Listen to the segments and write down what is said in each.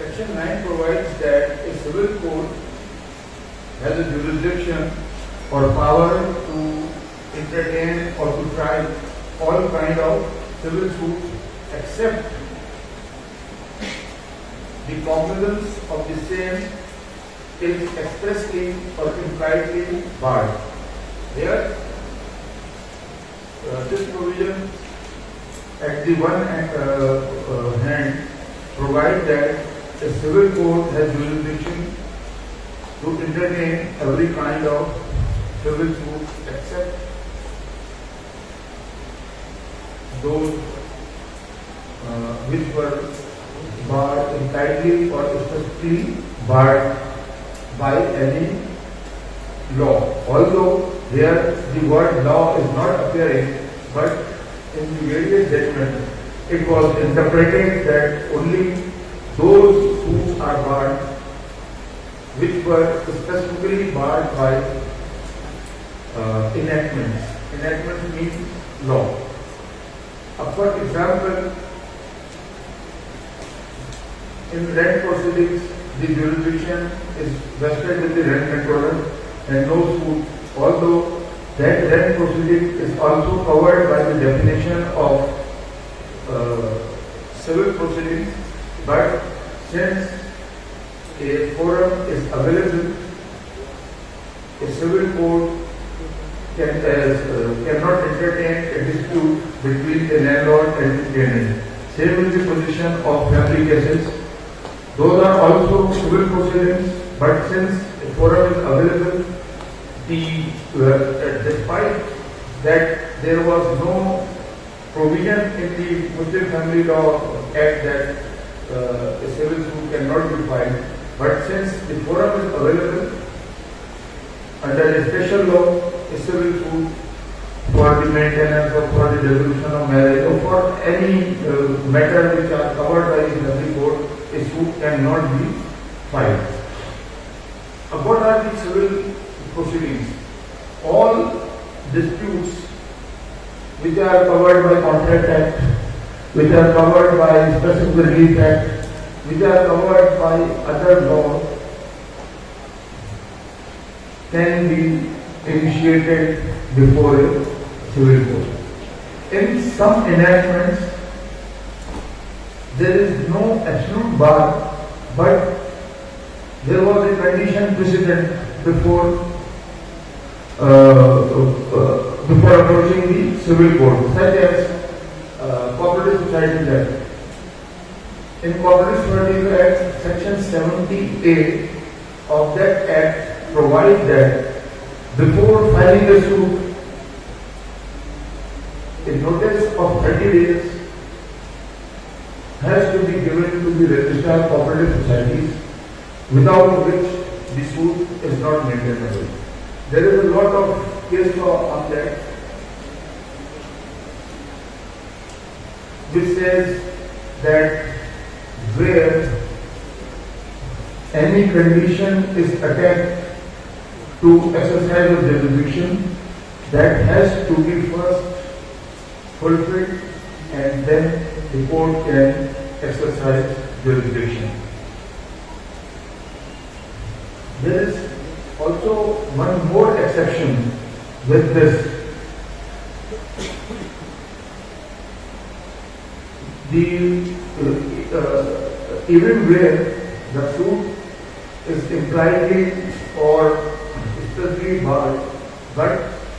Section 9 provides that a civil court has a jurisdiction or power to entertain or to try all kind of civil suits except the cognizance of the same is expressly or impliedly barred. Here, this provision at the one hand provide that a civil court has jurisdiction to entertain every kind of civil suit except those which were barred entirely or specifically barred by any law. Although here the word law is not appearing, but in the various judgments it was interpreted that only those suits are barred which were specifically barred by enactments. Enactments means law. For example, in rent proceedings, the jurisdiction is vested with the rent controller and no suit, although that rent proceeding is also covered by the definition of civil proceedings, but since a forum is available, a civil court cannot entertain a dispute between the landlord and the tenant. Same is the position of family cases. Those are also civil proceedings, but since a forum is available, despite that there was no provision in the Muslim Family Law Act that a civil suit cannot be filed, but since the forum is available under a special law, a civil suit for the maintenance or for the resolution of marriage or for any matter which are covered by the family code, a suit cannot be filed. What are the civil proceedings? All disputes which are covered by Contract Act, which are covered by Specific Relief Act, which are covered by other laws, can be initiated before a civil court. In some enactments, there is no absolute bar, but there was a condition precedent before approaching the civil court, such as Cooperative Societies Act. In Cooperative Societies Act, Section 78 of that Act provides that before filing a suit, a notice of 30 days has to be given to the Registrar of Cooperative Societies, without which the suit is not maintainable. There is a lot of case law on that, which says that where any condition is attached to exercise of jurisdiction, that has to be first fulfilled and then the court can exercise jurisdiction. There is also one more exception with this. Even where the suit is impliedly or specifically barred, but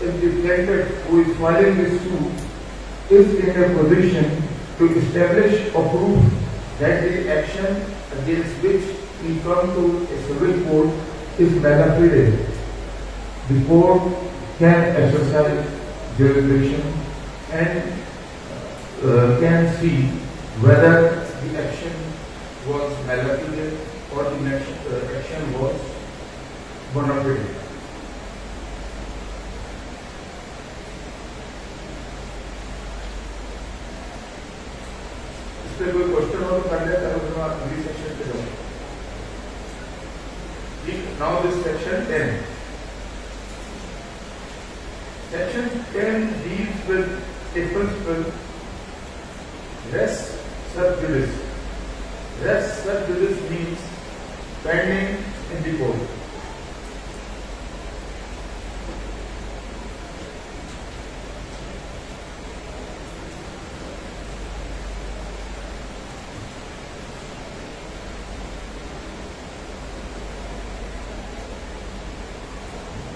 if the plaintiff who is filing the suit is in a position to establish or prove that the action against which he come to a civil court is mala fide, the court can exercise jurisdiction and can see whether the action was mala fide or the action was bona fide. इस पर कोई question हो तो कर लेता है, उसके बाद अगली सेक्शन पे जाओ. Now this section 10. Section 10 deals with a principle res sub judice. Res sub judice means pending in the court.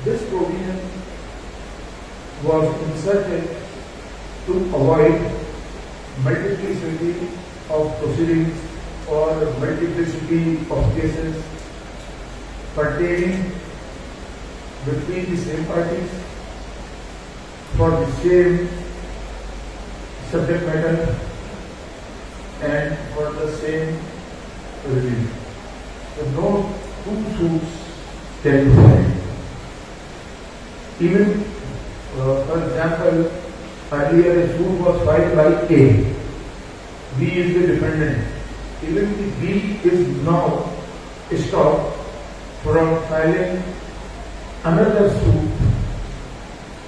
This provision was inserted to avoid multiplicity of proceedings or multiplicity of cases pertaining between the same parties for the same subject matter and for the same relief. So no two suits can be filed. Even, for example, earlier a suit was filed by A. B is the defendant. Even if B is now stopped from filing another suit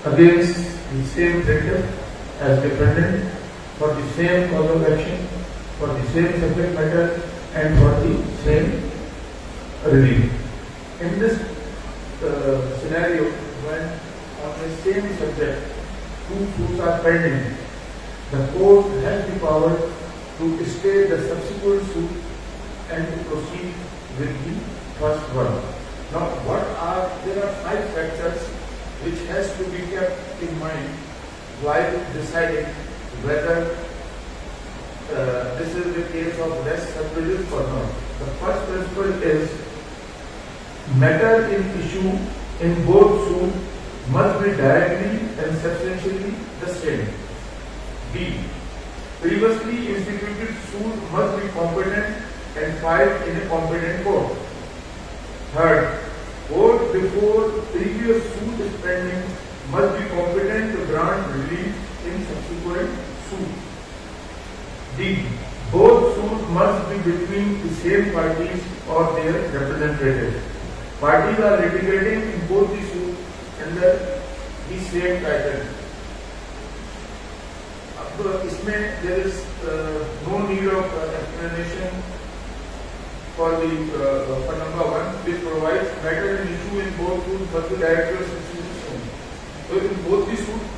against the same plaintiff as defendant for the same cause of action, for the same subject matter, and for the same relief. In this scenario, when on the same subject two suits are pending, the court has the power to stay the subsequent suit and to proceed with the first one. Now, there are 5 factors which has to be kept in mind while deciding whether this is the case of res sub judice or not. The first principle is matter in issue in both suits must be directly and substantially the same. B. Previously instituted suit must be competent and filed in a competent court. Third, court before previous suit is pending must be competent to grant relief in subsequent suit. D. Both suits must be between the same parties or their representatives. Parties are litigating in both the suits under the same title. अब इसमें there is no need of explanation for number 1, which provides matter and issue in both suits must be directly substantial. So in both the suits,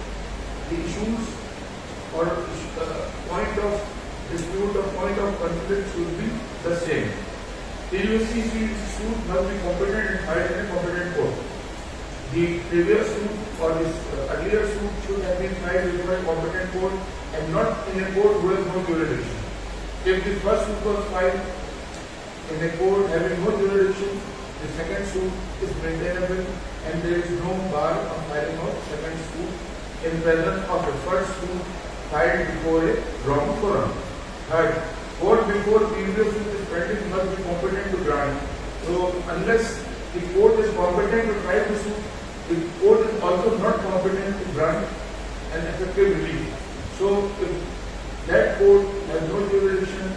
the issues or point of dispute or point of conflict should be the same. Previously suit must be competent and filed in a competent court. The previous suit or this earlier suit should have been filed before a competent court and not in a court who has no jurisdiction. If the first suit was filed in a court having no jurisdiction, the second suit is maintainable and there is no bar on filing of second suit in presence of the first suit filed before a wrong forum. Third, court before previous suit is pending must be competent to grant. So unless the court is competent to try the suit, the court is also not competent to grant an effective relief. So if that court has no jurisdiction,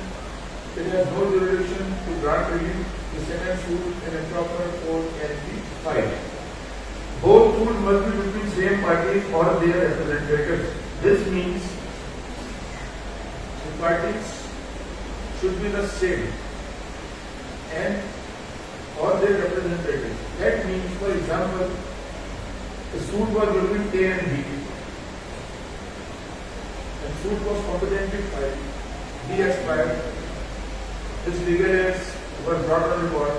it has no jurisdiction to grant relief, the second suit in a proper court can be filed. Both suits must be between same parties or their representatives. This means the parties should be the same and or their representatives. That means, for example, the suit was between A and B. The suit was competently filed. B expired. His legal heirs were brought on board.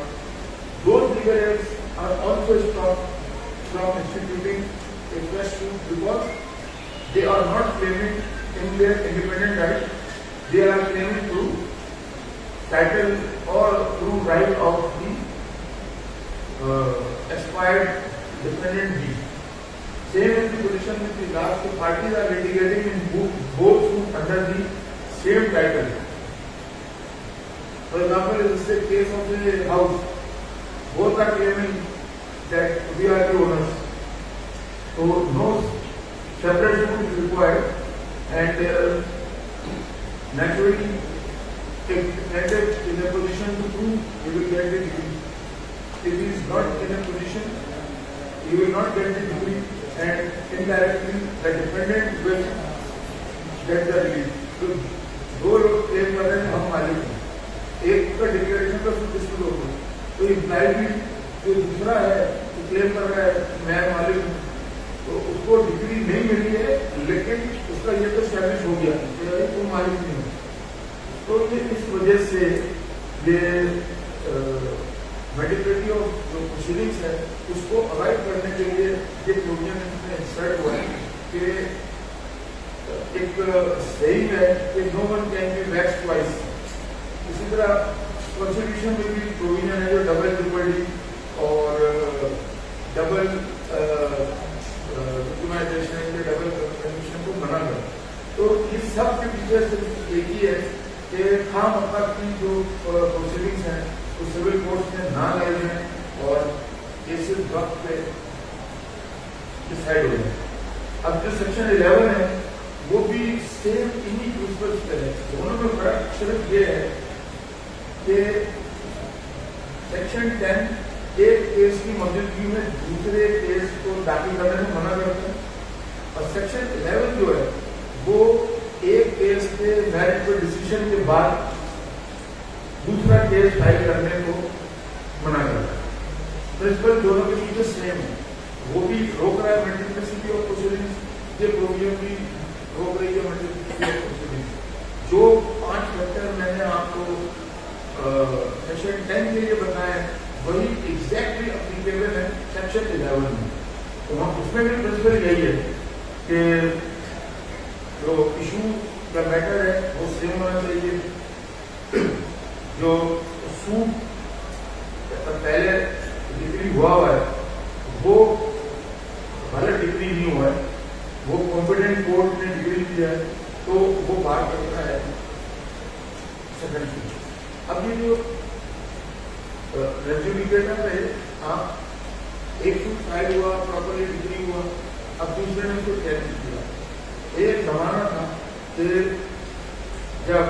Those legal heirs are also stopped from instituting a fresh suit because they are not claiming in their independent right. They are claiming through title or through right of the expired defendant B. Same is the position with the last two parties are litigating in both suits under the same title. For example, in the case of the house, both are claiming that we are the owners. So no separate suit is required, and naturally, if the plaintiff is in a position to prove, he will get the degree. If he is not in a position, he will not get the degree, and indirectly the defendant will get the relief. So, दो लोग claim कर रहे हैं हम मालिक हैं, ایک کا ڈکلیریشن کا سوٹ ڈسپیوٹ ہو گیا تو امپلائی بھی جو دوسرا ہے کلیم کر رہا ہے میں مالک ہوں تو اس کو ڈگری نہیں ملی ہے لیکن اس کا یہ تو اسٹیبلش ہو گیا کہ وہ مالک نہیں ہو. تو یہ اس وجہ سے یہ میڈیکلٹی آف جو پروسیڈنگس ہے اس کو اوائڈ کرنے کے لیے یہ پروویژن میں انسرٹ ہوا ہے کہ ایک صحیح ہے کہ no one can be vexed twice. اسی طرح کانسٹیٹیوشن میں بھی پروویژن ہے جو ڈبل ٹرپل ڈی اور ڈبل ڈاکیومنٹیشن کے ڈبل کنڈیشن کو منع کرے. تو یہ سب کے پیچھے صرف ایک ہی ہے کہ خام خواہ کی جو پروسیڈنگس ہیں وہ سول کورٹس میں نہ لائے جائیں اور کیسز وقت پہ ڈسائڈ ہو جائیں. اب جو سیکشن 11 ہے وہ بھی سیم انہی پرنسپلس پہ ہے. دونوں میں فرق صرف یہ ہے کہ سیکشن 10 ایک کیس کی موجودگی میں دوسرے کیس کو داخل کرنے میں منع کرتا ہے اور سیکشن 11 جو ہے وہ ایک کیس کے میرٹ پر ڈیسیژن کے بعد دوسرا کیس فائل کرنے کو منع کرتا ہے. پرنسپل دونوں کے پیچھے سیم ہے. وہ بھی روک رہا ہے ملٹیپلسٹی آف پروسیڈنگس, یہ پروویژن بھی روک رہی ہے ملٹیپلسٹی آف پروسیڈنگس. جو 5 فیکٹر میں نے آپ کو سیکشن 10 کے لیے بتایا وہی ایگزیکٹلی اپلیکیبل ہے سیکشن 11 میں. تو ہم اس میں بھی پرنسپل یہی ہے کہ جو ایشو کا میٹر ہے وہ سیم ہونا چاہیے. جو سوٹ پہلے ڈگری ہوا ہے وہ غلط ڈگری نہیں ہوا ہے, وہ کمپیٹنٹ کورٹ نے ڈگری دیا ہے تو وہ بات کرتا ہے سیکنڈ سوٹ. اب یہ جو ریجوڈیکیٹر ہے آپ ایک سوٹ فائل ہوا پراپرلی ڈگری ہوا, اب دوسرے نے اس کو چیلنج کیا. ایک زمانہ تھا کہ جب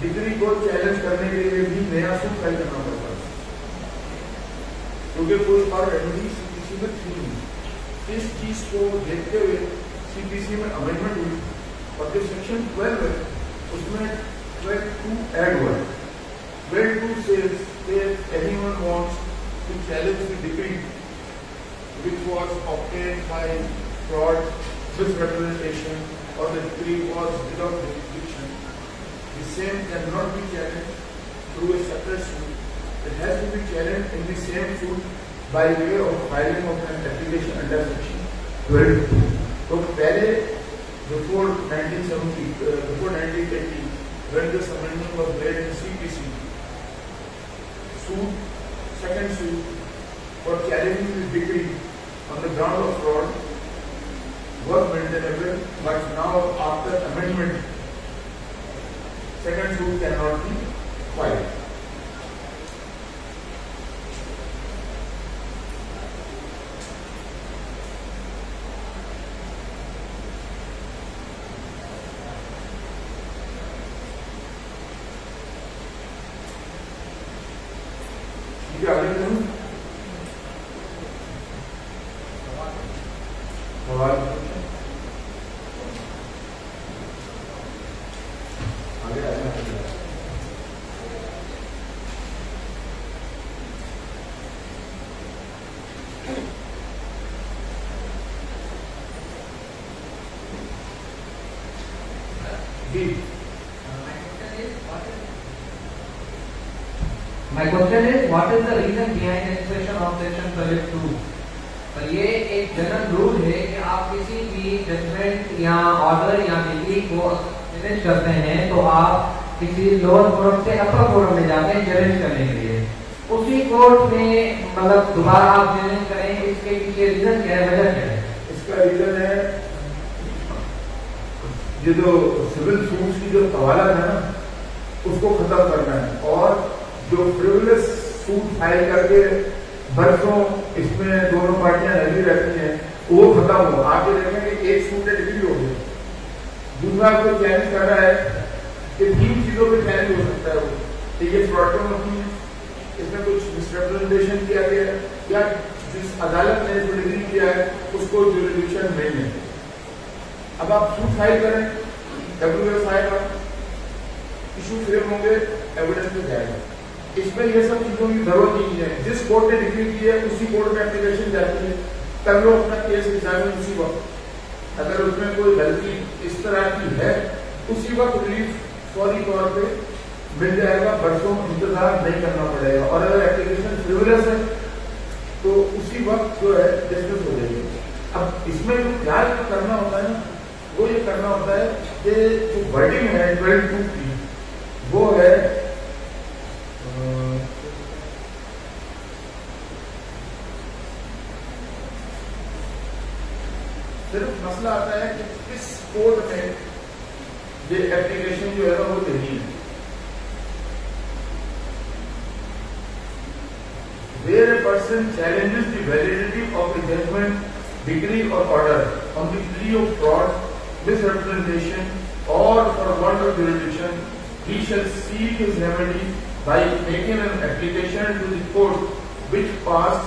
ڈگری کو چیلنج کرنے کے لیے بھی نیا سوٹ فائل کرنا پڑتا ہے کیونکہ کوئی اور ریمیڈی سی پی سی میں تھی نہیں. اس چیز کو دیکھتے ہوئے سی پی سی میں امینڈمنٹ ہوئی اور جو سیکشن 12 ہے اس میں 12(2) ایڈ ہوا ہے. 12(2) says that anyone wants to challenge the degree which was obtained by fraud, misrepresentation or the degree was without jurisdiction, the same cannot be challenged through a separate suit. It has to be challenged in the same suit by way of filing of an application under section 12(2). So पहले before 1980 when this amendment was made in CPC, suit, second suit for challenging the degree on the ground of fraud was maintainable, but now after amendment, second suit cannot be filed. My question is, what is the reason behind expression of section 12(2)? پر یہ ایک general rule ہے کہ آپ کسی بھی judgment یا order یا degree کو چیلنج کرتے ہیں تو آپ کسی لوور کورٹ سے اپر کورٹ میں جاتے ہیں چیلنج کرنے کے لیے. اسی کورٹ میں مطلب دوبارہ آپ چیلنج کریں, اس کے پیچھے ریزن کیا ہے, وجہ کیا ہے؟ اس کا ریزن ہے یہ جو سول سوٹس کی جو قوالت ہے نا اس کو ختم کرنا ہے, اور جو فریولس سوٹ فائل کر کے برسوں اس میں دونوں پارٹیاں لگی رہتی ہیں وہ ختم ہو. آپ یہ دیکھیں کہ ایک سوٹ ہے ڈگری ہو گئی, دوسرا کو چیلنج کر رہا ہے کہ 3 چیزوں پہ چیلنج ہو سکتا ہے وہ کہ یہ فراڈ ہوتی ہے, اس میں کچھ مس ریپرزنٹیشن کیا گیا ہے, یا جس عدالت نے جو ڈگری کیا ہے اس کو جوریڈکشن نہیں ہے. اب آپ سوٹ فائل کریں, WS آئے گا, इशू फेल होंगे, एविडेंस पे जाएगा। इसमें ये सब चीजों की जरूरत नहीं है। जिस कोर्ट ने डिक्लेयर की है उसी कोर्ट में एप्लीकेशन जाती है, कर लो अपना केस एग्जामिन उसी वक्त। अगर उसमें कोई गलती इस तरह की है उसी वक्त रिलीफ फौरी तौर पे मिल जाएगा, बरसों इंतजार नहीं करना पड़ेगा। और अगर एप्लीकेशन फ्रिवलेस है तो उसी वक्त जो है डिस्मिस हो जाएगी। अब इसमें जो क्या करना होता है ना, वो ये करना होता है कि जो वर्डिंग है 12(2) की, वो है सिर्फ मसला आता है कि किस कोर्ट में ये एप्लीकेशन जो है ना वो देनी है। Where a person challenges the validity of a judgment, decree or order on the plea of fraud, misrepresentation or for want of jurisdiction, he shall seek his remedy by making an application to the court which passed